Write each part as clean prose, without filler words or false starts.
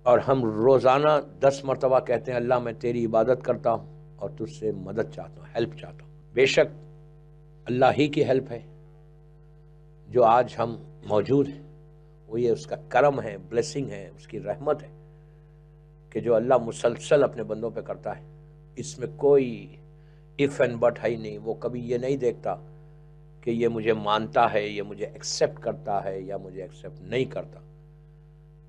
اور ہم روزانہ 10 مرتبہ کہتے ہیں اللہ میں تیری عبادت کرتا ہوں اور تجھ سے مدد چاہتا ہوں، ہیلپ چاہتا ہوں۔ بے شک اللہ ہی کی ہیلپ ہے جو آج ہم موجود ہیں، وہ یہ اس کا کرم ہے، بلیسنگ ہے، اس کی رحمت ہے کہ جو اللہ مسلسل اپنے بندوں پہ کرتا ہے۔ اس میں کوئی اف اینڈ بٹ ہے ہی نہیں۔ وہ کبھی یہ نہیں دیکھتا کہ یہ مجھے مانتا ہے، یہ مجھے ایکسیپٹ کرتا ہے یا مجھے ایکسیپٹ نہیں کرتا۔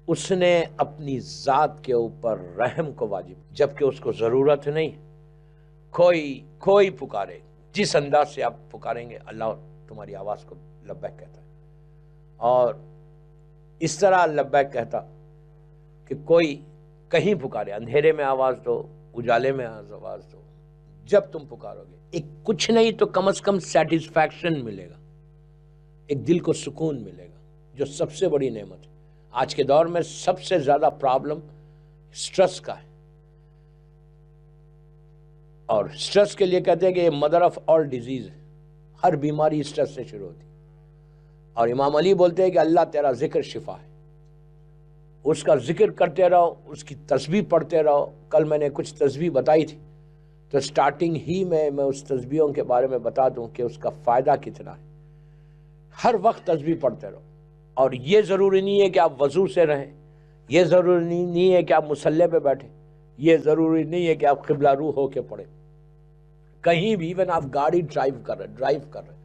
اس نے اپنی ذات کے اوپر رحم کو واجب، جبکہ اس کو ضرورت نہیں۔ کوئی پکارے، جس انداز سے آپ پکاریں گے اللہ تمہاری آواز کو لبیک کہتا ہے، اور اس طرح لبیک کہتا کہ کوئی کہیں پکارے، اندھیرے میں آواز دو، اجالے میں آواز دو، جب تم پکارو گے ایک کچھ نہیں تو کم از کم سیٹسفیکشن ملے گا، ایک دل کو سکون ملے گا، جو سب سے بڑی نعمت ہے۔ آج کے دور میں سب سے زیادہ پرابلم سٹریس کا ہے، اور سٹریس کے لیے کہتے ہیں کہ یہ مدر آف آل ڈیزیز ہے، ہر بیماری سٹریس سے شروع ہوتی ہے۔ اور امام علی بولتے ہیں کہ اللہ تیرا ذکر شفا ہے، اس کا ذکر کرتے رہو، اس کی تسبیح پڑھتے رہو۔ کل میں نے کچھ تسبیح بتائی تھی، تو سٹارٹنگ ہی میں اس تسبیحوں کے بارے میں بتا دوں کہ اس کا فائدہ کتنا ہے۔ ہر وقت تسبیح پڑھتے رہو، اور یہ ضروری نہیں ہے کہ آپ وضو سے رہیں، یہ ضروری نہیں ہے کہ آپ مصلی پہ بیٹھیں، یہ ضروری نہیں ہے کہ آپ قبلہ رو ہو کے پڑھیں۔ کہیں بھی، ایون آپ گاڑی ڈرائیو کر رہے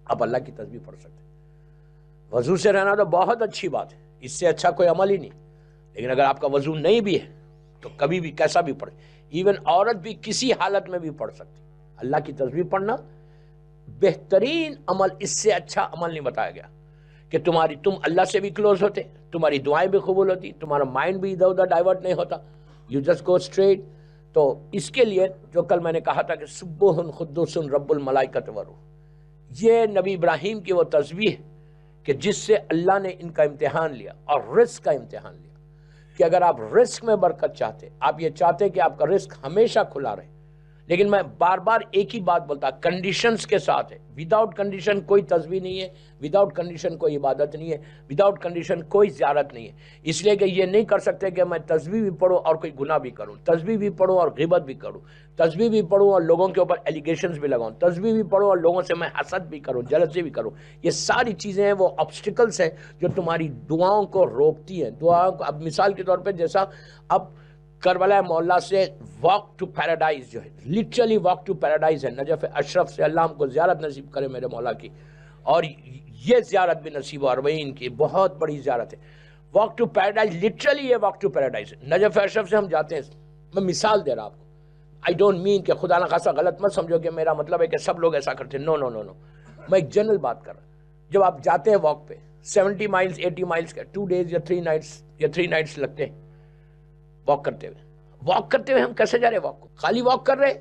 آپ اللہ کی تسبیح پڑھ سکتے ہیں۔ وضو سے رہنا تو بہت اچھی بات ہے، اس سے اچھا کوئی عمل ہی نہیں، لیکن اگر آپ کا وضو نہیں بھی ہے تو کبھی بھی کیسا بھی پڑھے، ایون عورت بھی کسی حالت میں بھی پڑھ سکتی۔ اللہ کی تسبیح پڑھنا بہترین عمل، اس سے اچھا عمل نہیں بتایا گیا کہ تم اللہ سے بھی کلوز ہوتے، تمہاری دعائیں بھی قبول ہوتی، تمہارا مائنڈ بھی ادھر ادھر ڈائیورٹ نہیں ہوتا، یو جسٹ گو اسٹریٹ۔ تو اس کے لیے جو کل میں نے کہا تھا کہ سبوح قدوس رب الملائکۃ والروح، یہ نبی ابراہیم کی وہ تسبیح ہے کہ جس سے اللہ نے ان کا امتحان لیا، اور رزق کا امتحان لیا، کہ اگر آپ رزق میں برکت چاہتے، آپ یہ چاہتے کہ آپ کا رزق ہمیشہ کھلا رہے، لیکن میں بار بار ایک ہی بات بولتا، کنڈیشنز کے ساتھ ہے۔ وداؤٹ کنڈیشن کوئی تسبیح نہیں ہے، وداؤٹ کنڈیشن کوئی عبادت نہیں ہے، وداؤٹ کنڈیشن کوئی زیارت نہیں ہے۔ اس لیے کہ یہ نہیں کر سکتے کہ میں تسبیح بھی پڑھوں اور کوئی گناہ بھی کروں، تسبیح بھی پڑھوں اور غیبت بھی کروں، تسبیح بھی پڑھوں اور لوگوں کے اوپر ایلیگیشنز بھی لگاؤں، تسبیح بھی پڑھوں اور لوگوں سے میں حسد بھی کروں، جلسی بھی کروں۔ یہ ساری چیزیں ہیں، وہ آبسٹیکلز ہیں جو تمہاری دعاؤں کو روکتی ہیں، دعاؤں کو۔ اب مثال کے طور پہ جیسا اب کربلا مولا سے واک ٹو پیراڈائز جو ہے، لٹرلی واک ٹو پیراڈائز ہے، نجف اشرف سے اللہ ہم کو زیارت نصیب کرے میرے مولا کی، اور یہ زیارت بھی نصیب ہو، اربعین کی بہت بڑی زیارت ہے۔ واک ٹو پیراڈائز، لٹرلی یہ واک ٹو پیراڈائز ہے۔ نجف اشرف سے ہم جاتے ہیں، میں مثال دے رہا آپ کو، آئی ڈونٹ مین کہ خدا نہ خاصا غلط مت سمجھو کہ میرا مطلب ہے کہ سب لوگ ایسا کرتے ہیں، نو نو نو نو، میں ایک جنرل بات کر رہا ہوں۔ جب آپ جاتے ہیں واک پہ 70 مائلز 80 مائلز کا 2 days یا 3 nights لگتے ہیں واک کرتے ہوئے ہم کیسے جا رہے ہیں واک کو؟ خالی واک کر رہے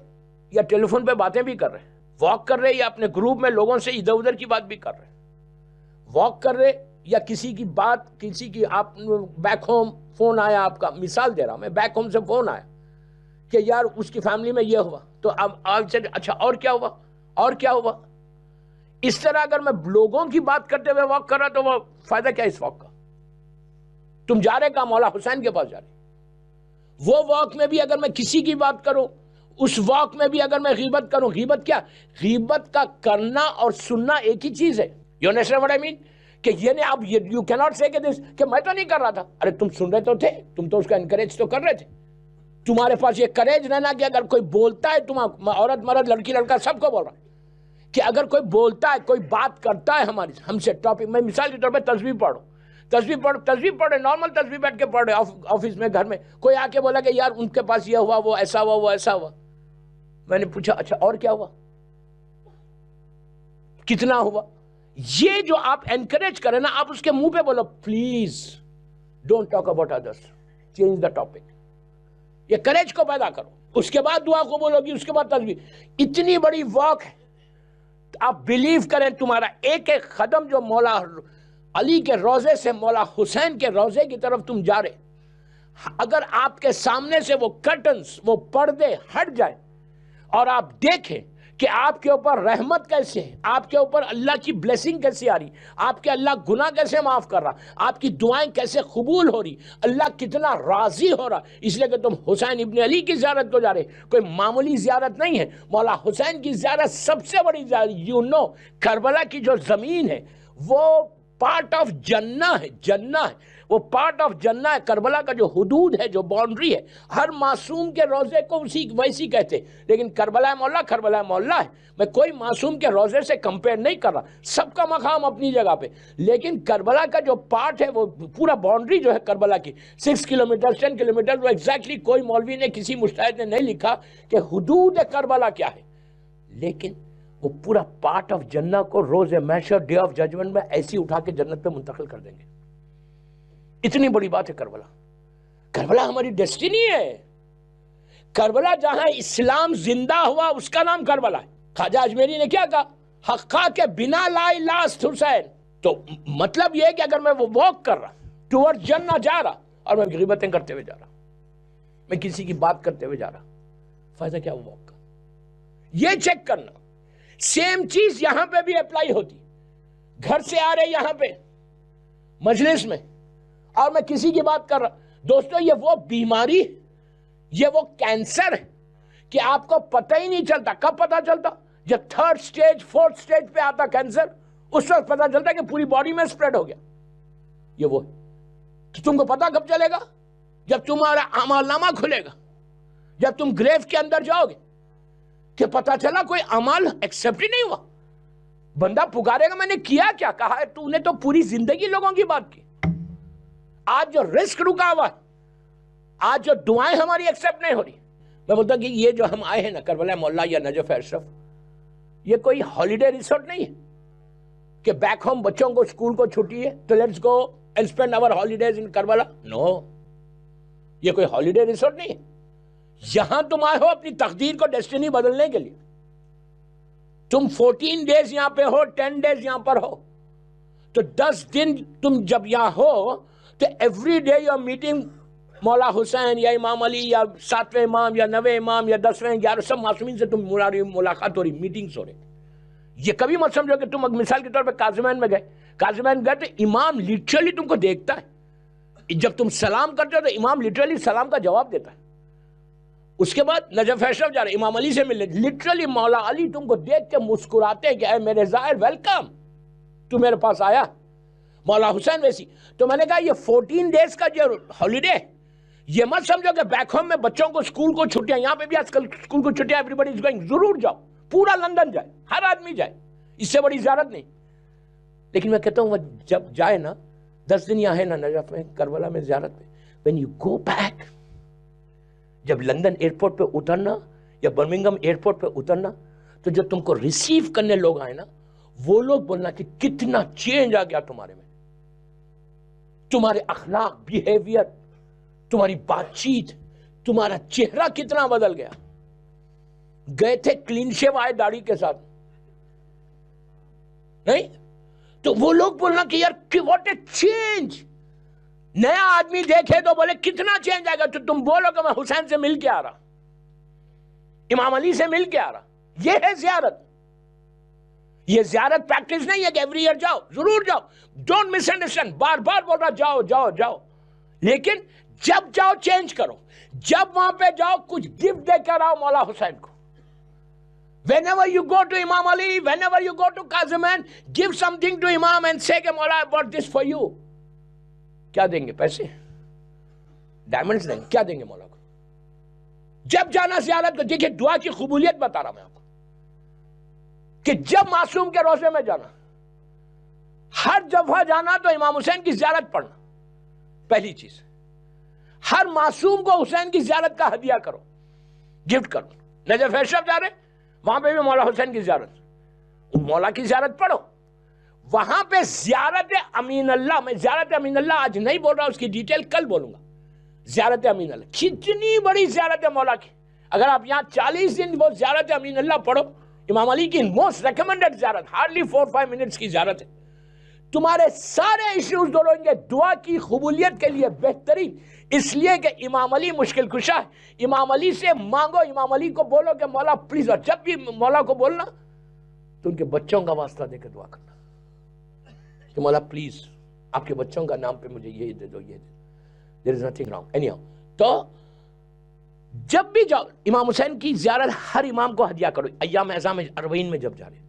یا ٹیلی فون پہ باتیں بھی کر رہے ہیں؟ واک کر رہے یا اپنے گروپ میں لوگوں سے ادھر ادھر کی بات بھی کر رہے ہیں؟ واک کر رہے یا کسی کی آپ بیک ہوم فون آیا آپ کا، مثال دے رہا ہوں میں، بیک ہوم سے فون آیا کہ یار اس کی فیملی میں یہ ہوا، تو اب آج سے اچھا اور کیا ہوا؟ اس طرح اگر میں لوگوں کی بات کرتے ہوئے واک کر رہا تو وہ فائدہ کیا اس واک کا؟ تم جا رہے کہاں؟ مولا حسین کے پاس جا رہے۔ وہ واک میں بھی اگر میں کسی کی بات کروں، اس واک میں بھی اگر میں غیبت کروں، غیبت کیا؟ غیبت کا کرنا اور سننا ایک ہی چیز ہے۔ You understand what I mean؟ کہ یہ نہیں، اب you cannot say کہ میں تو نہیں کر رہا تھا۔ ارے تم سن رہے تو تھے، تم تو اس کا انکریج تو کر رہے تھے۔ تمہارے پاس یہ کریج رہنا کہ اگر کوئی بولتا ہے، تم عورت مرد لڑکی لڑکا سب کو بول رہا ہے، کہ اگر کوئی بولتا ہے، کوئی بات کرتا ہے ہم سے ٹاپک، میں مثال کے طور پہ تسبیح پڑھوں، تسبیح پڑھے، نارمل تسبیح بیٹھ کے پڑھ رہے آفس میں، گھر میں، کوئی آ کے بولا کہ یار ان کے پاس یہ ہوا، وہ ایسا ہوا، وہ ایسا ہوا۔ میں نے پوچھا اچھا اور کیا ہوا؟ کتنا ہوا؟ یہ جو آپ انکریج کریں نا، آپ اس کے منہ پہ بولو please don't talk about others, change the topic. یہ کریج کو پیدا کرو، اس کے بعد دعا قبول ہوگی، اس کے بعد تسبیح۔ اتنی بڑی واک ہے، آپ بلیو کریں تمہارا ایک ایک قدم جو مولا علی کے روضے سے مولا حسین کے روضے کی طرف تم جا رہے، اگر آپ کے سامنے سے وہ کرٹنز، وہ پردے ہٹ جائیں اور آپ دیکھیں کہ آپ کے اوپر رحمت کیسے ہے، آپ کے اوپر اللہ کی بلیسنگ کیسے آ رہی، آپ کے اللہ گناہ کیسے معاف کر رہا، آپ کی دعائیں کیسے قبول ہو رہی، اللہ کتنا راضی ہو رہا. اس لیے کہ تم حسین ابن علی کی زیارت کو جا رہے، کوئی معمولی زیارت نہیں ہے. مولا حسین کی زیارت سب سے بڑی زیارت. کربلا کی جو زمین ہے وہ پارٹ آف جنہ ہے، جنہ ہے، وہ پارٹ آف جنہ ہے. کربلا کا جو حدود ہے، جو باؤنڈری ہے، ہر معصوم کے روزے کو ویسی کہتے، لیکن کربلا مولا کربلا مولا ہے. میں کوئی معصوم کے روزے سے کمپیئر نہیں کر رہا، سب کا مقام اپنی جگہ پہ، لیکن کربلا کا جو پارٹ ہے، وہ پورا باؤنڈری جو ہے کربلا کی 6 کلومیٹر 10 کلومیٹر، وہ ایگزیکٹلی کوئی مولوی نے، کسی مجتہد نے نہیں لکھا کہ حدود کربلا کیا ہے، لیکن وہ پورا پارٹ آف جنہ کو روز محشر، ڈے آف ججمنٹ میں ایسی اٹھا کے جنت پہ منتقل کر دیں گے. اتنی بڑی بات ہے کربلا. کربلا ہماری ڈیسٹینی ہے. کربلا جہاں اسلام زندہ ہوا اس کا نام کربلا ہے. خواجہ اجمیری نے کیا کہا؟ حقا کے بنا لائی لاست حسین. تو مطلب یہ ہے کہ اگر میں وہ واک کر رہا ٹورڈ جنہ جا رہا اور میں غیبتیں کرتے ہوئے جا رہا، میں کسی کی بات کرتے ہوئے جا رہا، فائدہ کیا وہ واک کا؟ یہ چیک کرنا. سیم چیز یہاں پہ بھی اپلائی ہوتی. گھر سے آ رہے یہاں پہ مجلس میں اور میں کسی کی بات کر رہا، دوستو یہ وہ بیماری، یہ وہ کینسر ہے کہ آپ کو پتہ ہی نہیں چلتا. کب پتہ چلتا؟ جب 3rd سٹیج 4th سٹیج پہ آتا کینسر، اس وقت پتہ چلتا کہ پوری باڈی میں سپریڈ ہو گیا. یہ وہ ہے. تو تم کو پتہ کب چلے گا؟ جب تمہارا اعمال نامہ کھلے گا، جب تم گریو کے اندر جاؤ گے کہ پتہ چلا کوئی عمل ایکسیپٹ ہی نہیں ہوا. بندہ پکارے گا میں نے کیا کیا؟ کہا ہے تو نے تو پوری زندگی لوگوں کی بات کی. آج جو رزق رکا ہوا ہے، آج جو دعائیں ہماری ایکسیپٹ نہیں ہو رہی، میں بولتا ہوں کہ یہ جو ہم آئے ہیں نا کربلا مولا یا نجف اشرف، یہ کوئی ہالیڈے ریسورٹ نہیں ہے کہ بیک ہوم بچوں کو اسکول کو چھٹی ہے تو let's go and spend our holidays in Karbala. No, یہ کوئی ہالیڈے ریسورٹ نہیں ہے. یہاں تم آئے ہو اپنی تقدیر کو، ڈیسٹینی بدلنے کے لیے. تم 14 ڈیز یہاں پہ ہو، 10 ڈیز یہاں پر ہو، تو 10 دن تم جب یہاں ہو تو every day you are meeting Maula Hussain یا امام علی یا 7ویں امام یا 9ویں امام یا 10ویں 11 سب معصومین سے تم ملاقات ہو رہی، میٹنگز ہو رہی. یہ کبھی مت سمجھو کہ تم مثال کے طور پہ کاظمین میں گئے، کاظمین گئے تو امام لٹرلی تم کو دیکھتا ہے. جب تم سلام کرتے ہو تو امام لٹرلی سلام کا جواب دیتا ہے. اس کے بعد نجف اشرف جا رہے، امام علی سے ملے، لٹرلی مولا علی تم کو دیکھ کے مسکراتے ہیں کہ اے میرے ظاہر ویلکم، تو میرے پاس آیا. مولا حسین ویسی. تو میں نے کہا یہ 14 ڈیز کا جو ہالیڈے، یہ مت سمجھو کہ بیک ہوم میں بچوں کو اسکول کو چھٹیاں، یہاں پہ بھی آج کل اسکول کو چھٹیاں، ایوری بڈی از گوئنگ. ضرور جاؤ، پورا لندن جائے، ہر آدمی جائے، اس سے بڑی زیارت نہیں. لیکن میں کہتا ہوں وہ جب جائے نا 10 دن یہاں ہے نا نجف میں، کربلا میں زیارت میں، when you go back، جب لندن ایئرپورٹ پہ اترنا یا برمنگم ایئرپورٹ پہ اترنا، تو جو تم کو ریسیو کرنے لوگ آئے نا، وہ لوگ بولنا کہ کتنا چینج آ گیا تمہارے میں، تمہارے اخلاق، بیہیویئر، تمہاری بات چیت، تمہارا چہرہ کتنا بدل گیا. گئے تھے کلین شیو آئے داڑھی کے ساتھ نہیں، تو وہ لوگ بولنا کہ یار واٹ اے چینج. نیا آدمی دیکھے تو بولے کتنا چینج آئے گا، تو تم بولو کہ میں حسین سے مل کے آ رہا، امام علی سے مل کے آ رہا. یہ ہے زیارت. یہ زیارت پریکٹس نہیں ہے کہ ایوری ایئر جاؤ، ضرور جاؤ، ڈونٹ مس انڈرسٹینڈ، بار بار بول رہا جاؤ جاؤ جاؤ، لیکن جب جاؤ چینج کرو. جب وہاں پہ جاؤ کچھ گفٹ دے کر آؤ مولا حسین کو. Whenever you go to Imam Ali, whenever you go to Qaziman, give something to Imam and say کہ مولا I bought this for you. کیا دیں گے؟ پیسے، ڈائمنڈز دیں گے؟ کیا دیں گے مولا کو؟ جب جانا زیارت کو، دیکھیں دعا کی قبولیت بتا رہا میں آپ کو، کہ جب معصوم کے روزے میں جانا، ہر دفعہ جانا تو امام حسین کی زیارت پڑھنا. پہلی چیز، ہر معصوم کو حسین کی زیارت کا ہدیہ کرو، گفٹ کرو. نجف اشرف جا رہے، وہاں پہ بھی مولا حسین کی زیارت، مولا کی زیارت پڑھو. وہاں پہ زیارت امین اللہ، میں زیارت امین اللہ آج نہیں بول رہا، اس کی ڈیٹیل کل بولوں گا. زیارت امین اللہ کتنی بڑی زیارت ہے مولا کی. اگر آپ یہاں 40 دن وہ زیارت امین اللہ پڑھو، امام علی کی موسٹ ریکمنڈڈ زیارت، ہارڈلی 4-5 منٹس کی زیارت ہے. تمہارے سارے ایشوز دور ہوں گے. دعا کی قبولیت کے لیے بہترین اس لیے کہ امام علی مشکل کشا ہے. امام علی سے مانگو, امام علی کو بولو کہ مولا پلیز, اور جب بھی مولا کو بولنا تو ان کے بچوں کا واسطہ دے کے دعا کرنا کہ مولا پلیز آپ کے بچوں کا نام پہ مجھے یہ دے دو, یہ دے دو. There is nothing wrong. Anyhow, تو جب بھی جاؤ امام حسین کی زیارت ہر امام کو ہدیہ کرو ایام اعظام اربعین میں جب جا رہے,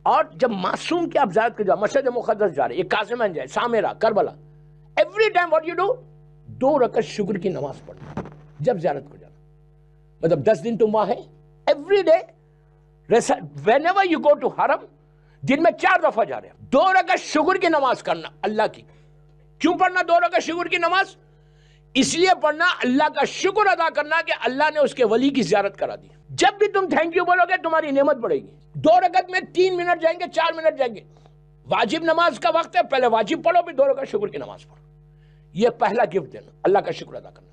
اور جب معصوم کی آپ زیارت کے جاؤ, مسجد مقدس جا رہے, یہ قاسمین جائے, Samarra, Karbala, every time what you do, 2 رکعت شکر کی نماز پڑھنا جب زیارت کو جانا. مطلب 10 دن تم وہاں ہے, every day whenever you go to حرم, دن میں 4 دفعہ جا رہے ہیں, 2 رکعت شکر کی نماز کرنا اللہ کی. کیوں پڑھنا 2 رکعت شکر کی نماز؟ اس لیے پڑھنا اللہ کا شکر ادا کرنا کہ اللہ نے اس کے ولی کی زیارت کرا دی. جب بھی تم تھینک یو بولو گے تمہاری نعمت بڑھے گی. 2 رکعت میں 3 منٹ جائیں گے, 4 منٹ جائیں گے. واجب نماز کا وقت ہے, پہلے واجب پڑھو پھر 2 رکعت شکر کی نماز پڑھو. یہ پہلا گفٹ دینا, اللہ کا شکر ادا کرنا.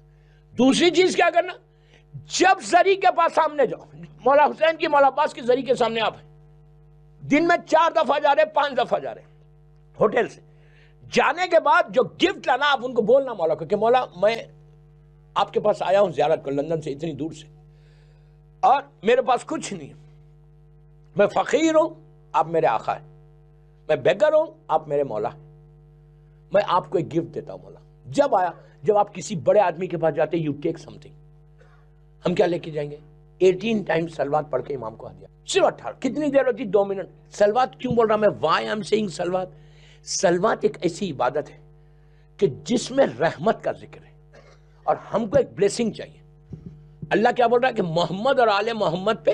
دوسری چیز کیا کرنا, جب زری کے پاس سامنے جاؤ, مولا حسین کی مولا عباس کی زری کے سامنے آپ ہیں, دن میں 4 دفعہ جا رہے, 5 دفعہ جا رہے ہوٹل سے, جانے کے بعد جو گفٹ لانا آپ ان کو بولنا مولا کو کہ مولا میں آپ کے پاس آیا ہوں زیارت کو لندن سے, اتنی دور سے, اور میرے پاس کچھ نہیں, میں فقیر ہوں, آپ میرے آقا ہیں, میں بیگر ہوں, آپ میرے مولا ہیں, میں آپ کو ایک گفٹ دیتا ہوں مولا. جب آیا, جب آپ کسی بڑے آدمی کے پاس جاتے, یو ٹیک سم تھنگ, ہم کیا لے کے جائیں گے؟ 18 ٹائمز سلوات پڑھ کے امام کو ہدیہ. صرف 18. کتنی دیر ہوتی؟ 2 منٹ. سلوات کیوں بول رہا میں, وائی ایم سیئنگ سلوات؟ سلوات ایک ایسی عبادت ہے کہ جس میں رحمت کا ذکر ہے, اور ہم کو ایک بلیسنگ چاہیے. اللہ کیا بول رہا ہے کہ محمد اور آل محمد پہ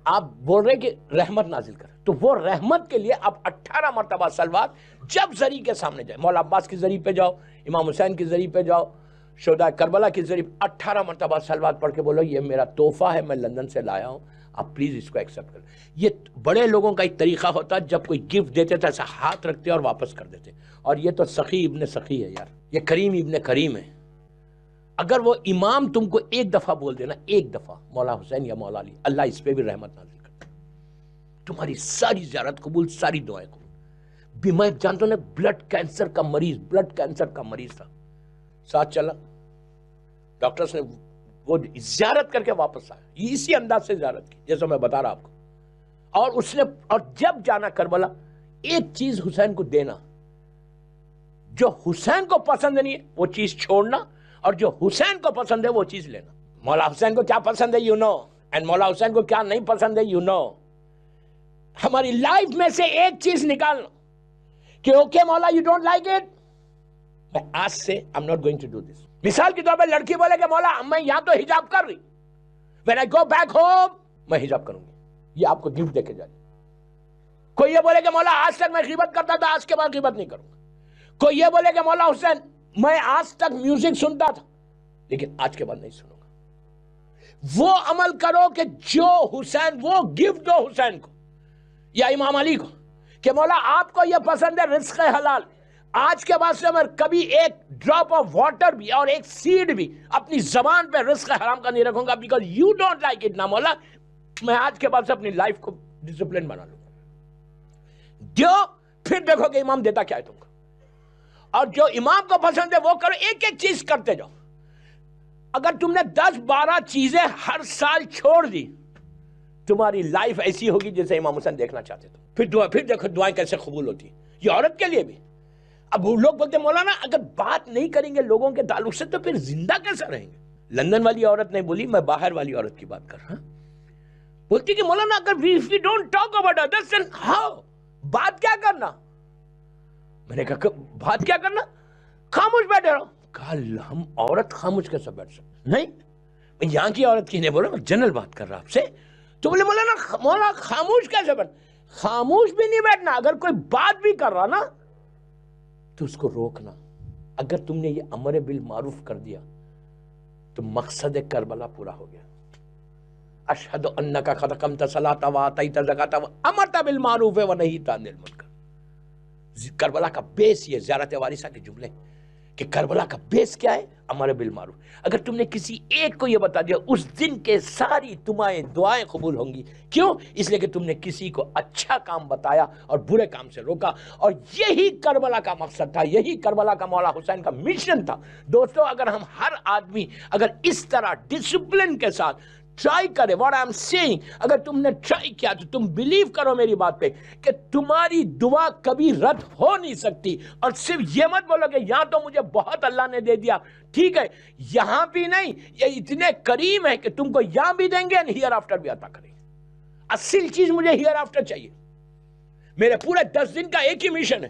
آپ بول رہے ہیں کہ رحمت نازل کر, تو وہ رحمت کے لیے آپ 18 مرتبہ سلوات جب زری کے سامنے جائے, مولا عباس کی زری پہ جاؤ, امام حسین کی زری پہ جاؤ, شہداء کربلا کی زری پہ 18 مرتبہ سلوات پڑھ کے بولو یہ میرا تحفہ ہے, میں لندن سے لایا ہوں, آپ پلیز اس کو ایکسیپٹ کریں. یہ بڑے لوگوں کا ایک طریقہ ہوتا ہے, جب کوئی گفٹ دیتے تو ایسا ہاتھ رکھتے اور واپس کر دیتے. اور یہ تو سخی ابن سخی ہے یار, یہ کریم ابن کریم ہے. اگر وہ امام تم کو 1 دفعہ بول دینا, 1 دفعہ مولا حسین یا مولا علی, اللہ اس پہ بھی رحمت نازل کرتا, تمہاری ساری زیارت قبول, ساری دعائیں قبول. بھی میں جانتا ہوں نا, بلڈ کینسر کا مریض تھا, ساتھ چلا, ڈاکٹرز نے وہ زیارت کر کے واپس آیا, اسی انداز سے زیارت کی جیسا میں بتا رہا آپ کو. اور اس نے, اور جب جانا کربلا, ایک چیز حسین کو دینا, جو حسین کو پسند نہیں ہے وہ چیز چھوڑنا, اور جو حسین کو پسند ہے وہ چیز لینا. مولا حسین کو کیا پسند ہے, یو نو, اینڈ مولا حسین کو کیا نہیں پسند ہے, یو نو. ہماری لائف میں سے ایک چیز نکالنا کہ اوکے مولا یو ڈونٹ لائک اٹ, میں آج سے I am not going to do this. مثال کے طور پہ لڑکی بولے کہ مولا میں یہاں تو حجاب کر رہی, when I go back home میں حجاب کروں گی, یہ آپ کو گفٹ دے کے جائے. کوئی یہ بولے کہ مولا آج تک میں غیبت کرتا تھا, آج کے بعد غیبت نہیں کروں گا. کوئی یہ بولے کہ مولا حسین میں آج تک میوزک سنتا تھا لیکن آج کے بعد نہیں سنوں گا. وہ عمل کرو کہ جو حسین, وہ گفٹ دو حسین کو یا امام علی کو کہ مولا آپ کو یہ پسند ہے رزق حلال, آج کے بعد سے میں کبھی ایک ڈراپ آف واٹر بھی اور ایک سیڈ بھی اپنی زبان پہ رزق حرام کا نہیں رکھوں گا, because you don't like it نا مولا. میں آج کے بعد سے اپنی لائف کو ڈسپلن بنا لوں گا. جو پھر دیکھو کہ امام دیتا کیا ہے تم کو, اور جو امام کو پسند ہے وہ کرو, ایک ایک چیز کرتے جاؤ. اگر تم نے 10-12 چیزیں ہر سال چھوڑ دی, تمہاری لائف ایسی ہوگی جیسے امام حسین دیکھنا چاہتے تھے. پھر دیکھو دعائیں کیسے قبول ہوتی, یہ عورت کے لیے بھی. اب لوگ بولتے مولانا اگر بات نہیں کریں گے لوگوں کے تعلق سے تو پھر زندہ کیسے رہیں گے. لندن والی عورت نہیں بولی, میں باہر والی عورت کی بات کر رہا ہوں. بولتی کہ مولانا اگر we don't talk about others then how, بات کیا کرنا. میں نے کہا بات کیا کرنا, خاموش بیٹھے رہو. کہا ہم عورت خاموش کیسے بیٹھ سکتے, نہیں میں یہاں کی عورت کی نہیں بول رہا, میں جنرل بات کر رہا آپ سے. تو بولے مولانا خاموش کیسے بیٹھ, خاموش بھی نہیں بیٹھنا, اگر کوئی بات بھی کر رہا نا تو اس کو روکنا. اگر تم نے یہ امر بالمعروف کر دیا تو مقصد کربلا پورا ہو گیا. اشہد انک قد اقمت الصلاۃ وآتیت الزکاۃ وامرت بالمعروف ونہیت عن المنکر. کربلا کا بیس یہ زیارت وارثہ کے جملے کہ کربلا کا بیس کیا ہے, امر بالمعروف. اگر تم نے کسی ایک کو یہ بتا دیا اس دن کے ساری تمہاری دعائیں قبول ہوں گی. کیوں؟ اس لیے کہ تم نے کسی کو اچھا کام بتایا اور برے کام سے روکا. اور یہی کربلا کا مقصد تھا, یہی کربلا کا مولا حسین کا مشن تھا. دوستو اگر ہم ہر آدمی اگر اس طرح ڈسپلن کے ساتھ ٹرائی کرے, what I'm saying, اگر تم نے ٹرائی کیا تو تم بلیو کرو میری بات پہ کہ تمہاری دعا کبھی رد ہو نہیں سکتی. اور صرف یہ مت بولو کہ یہاں تو مجھے بہت اللہ نے دے دیا, ٹھیک ہے, یہاں بھی نہیں, یہ اتنے کریم ہے کہ تم کو یہاں بھی دیں گے اور ہیئر آفٹر بھی عطا کریں گے. اصل چیز مجھے ہیئر آفٹر چاہیے. میرے پورے 10 دن کا ایک ہی مشن ہے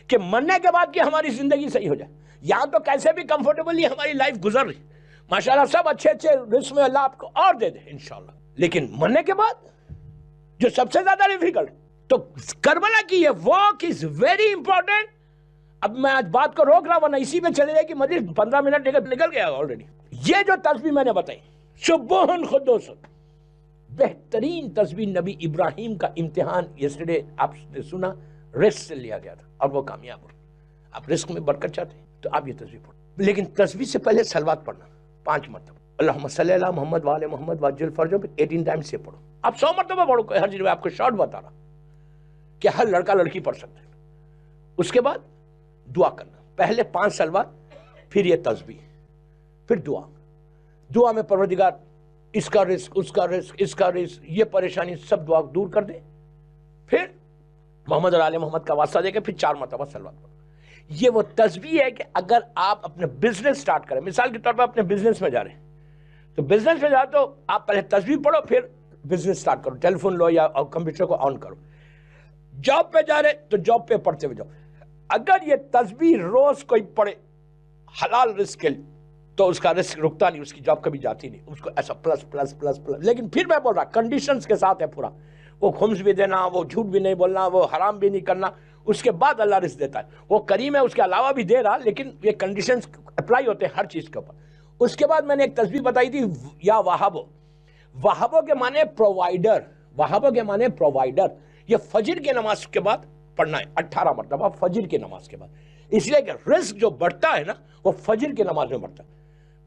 کہ مرنے کے بعد کی ہماری زندگی صحیح ہو جائے. یہاں تو کیسے بھی کمفرٹیبلی ہماری لائف گزر رہی, ماشاءاللہ سب اچھے اچھے رزق میں اللہ آپ کو اور دے دے انشاءاللہ. لیکن مرنے کے بعد جو سب سے زیادہ ڈیفیکلٹ, تو کربلا کی یہ واک از ویری امپورٹنٹ. اب میں آج بات کو روک رہا ہوں, ورنہ اسی میں چلے جائے کہ مجلس 15 منٹ نکل گیا آلریڈی. یہ جو تسبیح میں نے بتائی, سبحان قدوس, بہترین تسبیح نبی ابراہیم کا امتحان یسٹرڈے آپ نے سنا, رزق سے لیا گیا تھا اور وہ کامیاب ہو. آپ رزق میں برکت چاہتے ہیں تو آپ یہ تسبیح پڑھو, لیکن تسبیح سے پہلے صلوات پڑھنا 5 مرتبہ. اللہم صلی علی محمد وعلی محمد وعجل فرجہ 18 ٹائمز سے پڑھو. آپ 100 مرتبہ پڑھو, ہر چیز میں آپ کو شارٹ بتا رہا کہ ہر لڑکا لڑکی پڑھ سکتے ہیں. اس کے بعد دعا کرنا, پہلے 5 صلوات, پھر یہ تسبیح, پھر دعا. دعا میں پروردگار اس کا رزق, اس کا رزق, اس کا رزق, یہ پریشانی سب دعا دور کر دے. پھر محمد اور آل محمد کا واسطہ دے کے پھر 4 مرتبہ صلوات پڑھو. یہ وہ تسبیح ہے کہ اگر آپ اپنے بزنس سٹارٹ کریں, مثال کے طور پر اپنے بزنس میں جا رہے ہیں, تو بزنس میں جاؤ تو آپ پہلے تسبیح پڑھو, پھر بزنس سٹارٹ کرو, ٹیلی فون لو یا کمپیوٹر کو آن کرو. جاب پہ جا رہے تو جاب پہ پڑھتے ہوئے جاؤ. اگر یہ تسبیح روز کوئی پڑھے حلال رزق کے لیے تو اس کا رزق رکتا نہیں, اس کی جاب کبھی جاتی نہیں, اس کو ایسا پلس پلس پلس پلس. لیکن پھر میں بول رہا کنڈیشنز کے ساتھ ہے پورا, وہ خمس بھی دینا, وہ جھوٹ بھی نہیں بولنا, وہ حرام بھی نہیں کرنا, اس کے بعد اللہ رزق دیتا ہے. وہ کریم ہے, اس کے علاوہ بھی دے رہا, لیکن یہ کنڈیشنز اپلائی ہوتے ہیں ہر چیز کے اوپر. اس کے بعد میں نے ایک تسبیح بتائی تھی, یا وہابو. وہابو کے معنی پرووائڈر, وہابو کے معنی پرووائڈر. یہ فجر کے نماز کے بعد پڑھنا ہے 18 مرتبہ, فجر کے نماز کے بعد. اس لیے کہ رزق جو بڑھتا ہے نا وہ فجر کے نماز میں بڑھتا ہے.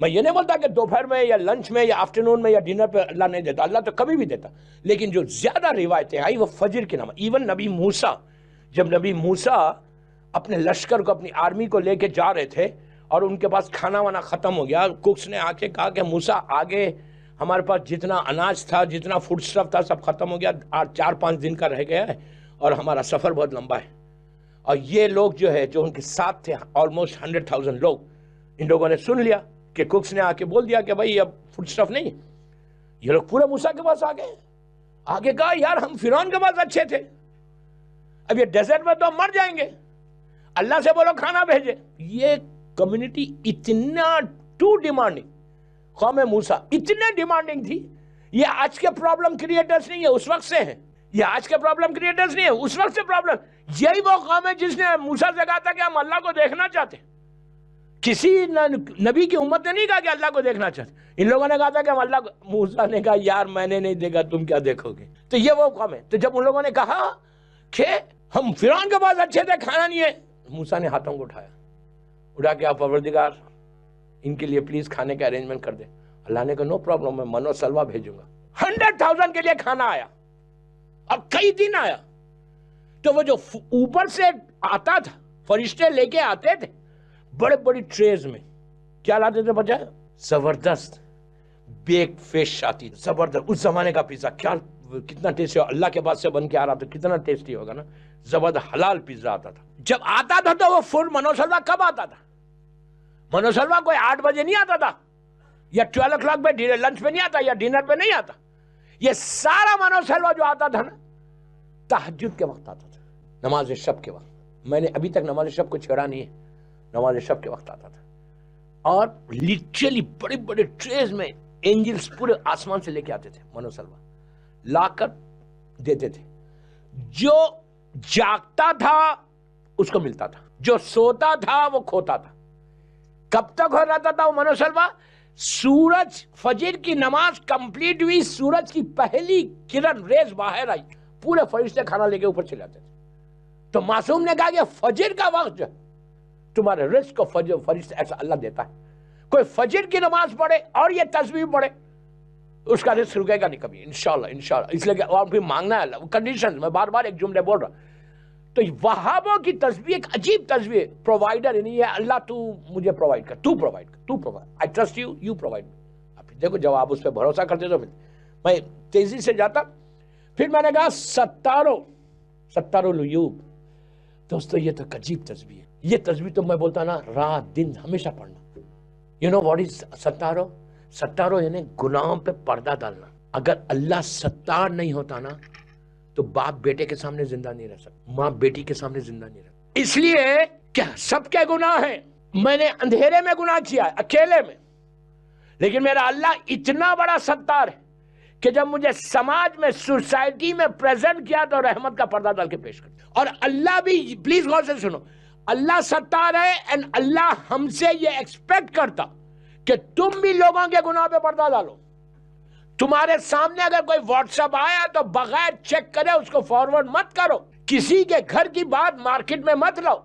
میں یہ نہیں بولتا کہ دوپہر میں یا لنچ میں یا آفٹرنون میں یا ڈنر پہ اللہ نہیں دیتا, اللہ تو کبھی بھی دیتا, لیکن جو زیادہ روایتیں آئی وہ فجر کی نماز. ایون نبی موسیٰ, جب نبی موسیٰ اپنے لشکر کو, اپنی آرمی کو لے کے جا رہے تھے اور ان کے پاس کھانا وانا ختم ہو گیا, ککس نے آ کے کہا کہ موسیٰ آگے ہمارے پاس جتنا اناج تھا, جتنا فوڈ اسٹف تھا سب ختم ہو گیا, 4-5 دن کا رہ گیا ہے اور ہمارا سفر بہت لمبا ہے. اور یہ لوگ جو ہے جو ان کے ساتھ تھے آلموسٹ 100,000 لوگ, ان لوگوں نے سن لیا کہ ککس نے آ کے بول دیا کہ بھائی اب فوڈ اسٹف نہیں. یہ لوگ پورے موسیٰ کے پاس آ گئے, آگے کہا یار ہم فرعون کے پاس اچھے تھے, اب یہ ڈیزرٹ میں تو ہم مر جائیں گے, اللہ سے بولو کھانا بھیجے. یہ کمیونٹی اتنا ٹو ڈیمانڈنگ, قوم موسیٰ اتنے ڈیمانڈنگ تھی. یہ آج کے پرابلم کریٹرز نہیں ہے, اس وقت سے ہیں. یہ آج کے پرابلم کریٹرز نہیں ہے, اس وقت سے پرابلم. یہی وہ قوم ہے جس نے موسیٰ سے کہا تھا کہ ہم اللہ کو دیکھنا چاہتے ہیں. کسی نبی کی امت نے نہیں کہا کہ اللہ کو دیکھنا چاہتے, ان لوگوں نے کہا تھا کہ ہم اللہ کو. موسیٰ نے کہا یار میں نے نہیں دیکھا, تم کیا دیکھو گے. تو یہ وہ قوم ہے. تو جب ان لوگوں نے کہا کہ ہم فرعون کے پاس اچھے تھے, کھانا نہیں ہے, موسیٰ نے ہاتھوں کو اٹھا کے آپ پروردگار ان کے لیے پلیز کھانے کا ارینجمنٹ کر دے. اللہ نے کہا نو پرابلم, میں من و سلوہ بھیجوں گا. 100,000 کے لیے کھانا آیا اور کئی دن آیا. تو وہ جو اوپر سے آتا تھا, فرشتے لے کے آتے تھے بڑے بڑی ٹریز میں, کیا لاتے تھے بچہ, زبردست بیک فش آتی, زبردست. اس زمانے کا پیزا کیا کتنا ٹیسٹی, اللہ کے پاس سے بن کے آ رہا تو کتنا ٹیسٹی ہوگا نا, زبردست حلال پیزا آتا تھا. جب آتا تھا تو وہ فل منو سلوہ کب آتا تھا, منو سلوہ کوئی 8 بجے نہیں آتا تھا, یا 12 o'clock پہ لنچ پہ نہیں آتا, یا ڈنر پہ نہیں آتا. یہ سارا منو سلوہ جو آتا تھا نا تہجد کے وقت آتا تھا, نماز شب کے وقت. میں نے ابھی تک نماز شب کو چھیڑا نہیں ہے, نماز شب کے وقت آتا تھا. اور لٹرلی بڑے بڑے ٹریز میں اینجلز پورے آسمان سے لے کے آتے تھے, منو سلوہ لا کر دیتے تھے. جو جاگتا تھا اس کو ملتا تھا, جو سوتا تھا وہ کھوتا تھا. کب تک ہو رہتا تھا وہ منو سلوہ, سورج فجر کی نماز کمپلیٹ ہوئی, سورج کی پہلی کرن ریز باہر آئی, پورے فرشتے کھانا لے کے اوپر چلے جاتے تھے. تو معصوم نے کہا کہ فجر کا وقت جو تمہارے رزق کو فرشتے ایسا اللہ دیتا ہے. کوئی فجر کی نماز پڑھے اور یہ تسبیح پڑھے، اس کا رزق رکے گا نہیں کبھی، انشاءاللہ. اس لیے کہ اور پھر مانگنا ہے اللہ کنڈیشن. میں بار بار ایک جملے بول رہا. تو وہابوں کی تسبیح ایک عجیب تسبیح ہے. پرووائڈر نہیں ہے اللہ، تو مجھے پرووائڈ کر، تو پرووائڈ کر، تو provide, I trust you, you provide. اب دیکھو جب آپ اس پہ بھروسہ کرتے تو میں تیزی سے جاتا. پھر میں نے کہا ستار العیوب. دوستو یہ تو عجیب تسبیح ہے. یہ تسبیح تو میں بولتا نا رات دن ہمیشہ پڑھنا. یو نو واٹ از ستارو یعنی گناہوں پہ پردہ ڈالنا. اگر اللہ ستار نہیں ہوتا نا تو باپ بیٹے کے سامنے زندہ نہیں رہ سکتا، ماں بیٹی کے سامنے زندہ نہیں رہ سکتا. اس لیے کیا سب کے گناہ ہیں. میں نے اندھیرے میں گناہ کیا ہے اکیلے میں، لیکن میرا اللہ اتنا بڑا ستار ہے کہ جب مجھے سماج میں سوسائٹی میں پریزنٹ کیا تو رحمت کا پردہ ڈال کے پیش کر. اور اللہ بھی پلیز غور سے سنو، اللہ ستار ہے اینڈ اللہ ہم سے یہ ایکسپیکٹ کرتا کہ تم بھی لوگوں کے گناہ پہ پردہ ڈالو. تمہارے سامنے اگر کوئی واٹس ایپ آیا تو بغیر چیک کرے اس کو فارورڈ مت کرو. کسی کے گھر کی بات مارکیٹ میں مت لاؤ.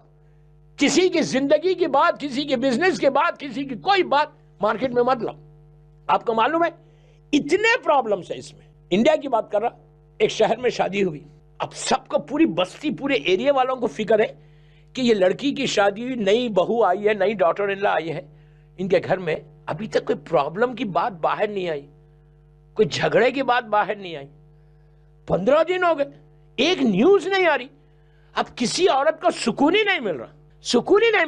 کسی کی زندگی کی بات، کسی کی بزنس کی بات، کسی کی کوئی بات مارکیٹ میں مت لاؤ. آپ کو معلوم ہے اتنے پرابلمس ہیں اس میں. انڈیا کی بات کر رہا، ایک شہر میں شادی ہوئی. اب سب کو پوری بستی پورے ایریا والوں کو فکر ہے کہ یہ لڑکی کی شادی ہوئی، نئی بہو آئی ہے، نئی ڈاٹر ان لا آئی ہے ان کے گھر میں. ابھی تک کوئی پرابلم کی بات باہر نہیں آئی، کوئی جھگڑے کی بات باہر نہیں آئی. 15 دن ہو گئے، ایک نیوز نہیں آ رہی. اب کسی عورت کو سکون ہی نہیں مل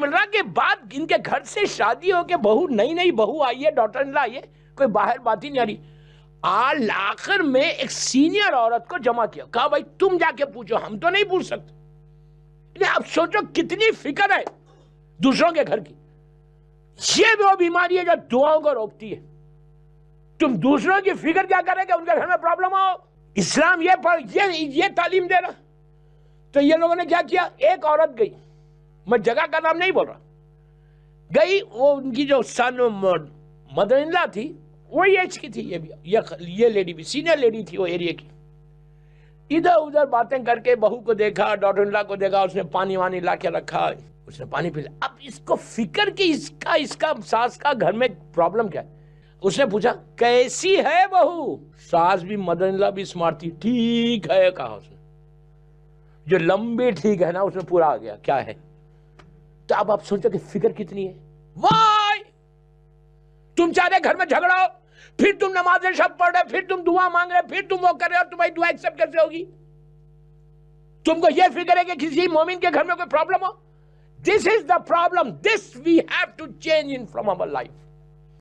رہا کہ بات ان کے گھر سے شادی ہو کے بہو نئی بہو آئی ہے، ڈاٹر ان لا آئی ہے، کوئی باہر بات ہی نہیں آ رہی. آخر میں ایک سینئر عورت کو جمع کیا، کہا بھائی تم جا کے پوچھو، ہم تو نہیں پوچھ سکتے. اب سوچو کتنی فکر ہے دوسروں کے گھر کی. یہ وہ بیماری ہے جو دعاؤں کو روکتی ہے. تم دوسروں کی فکر کیا کرے کہ ان کے گھر میں پرابلم ہو. اسلام یہ تعلیم دے رہا. تو یہ لوگوں نے کیا کیا، ایک عورت گئی، میں جگہ کا نام نہیں بول رہا، گئی. وہ ان کی جو سن مدر ان لا تھی وہی ایج کی تھی، یہ لیڈی بھی سینئر لیڈی تھی وہ ایریا کی. ادھر ادھر باتیں کر کے بہو کو دیکھا، ڈاٹر ان لا کو دیکھا، اس نے پانی وانی لا کے رکھا، اس نے پانی پی لیا. اب اس کو فکر کہ اس کا ساس کا گھر میں پرابلم کیا ہے. اس نے پوچھا کیسی ہے بہو. ساس بھی مدر ان لا بھی اسمارٹ تھی. ٹھیک ہے کہا اس نے. جو لمبی ٹھیک ہے نا اس میں پورا آ گیا کیا ہے. تو اب آپ سوچو کہ فکر کتنی ہے. وائی تم چاہتے گھر میں جھگڑا ہو، پھر تم نمازیں شب پڑھ رہے، پھر تم دعا مانگ رہے، پھر تم وہ کر رہے، اور تمہاری دعا ایکسپٹ کیسے ہوگی. تم کو یہ فکر ہے کہ کسی مومن کے گھر میں کوئی problem who. This is the problem. This we have to change in from our life.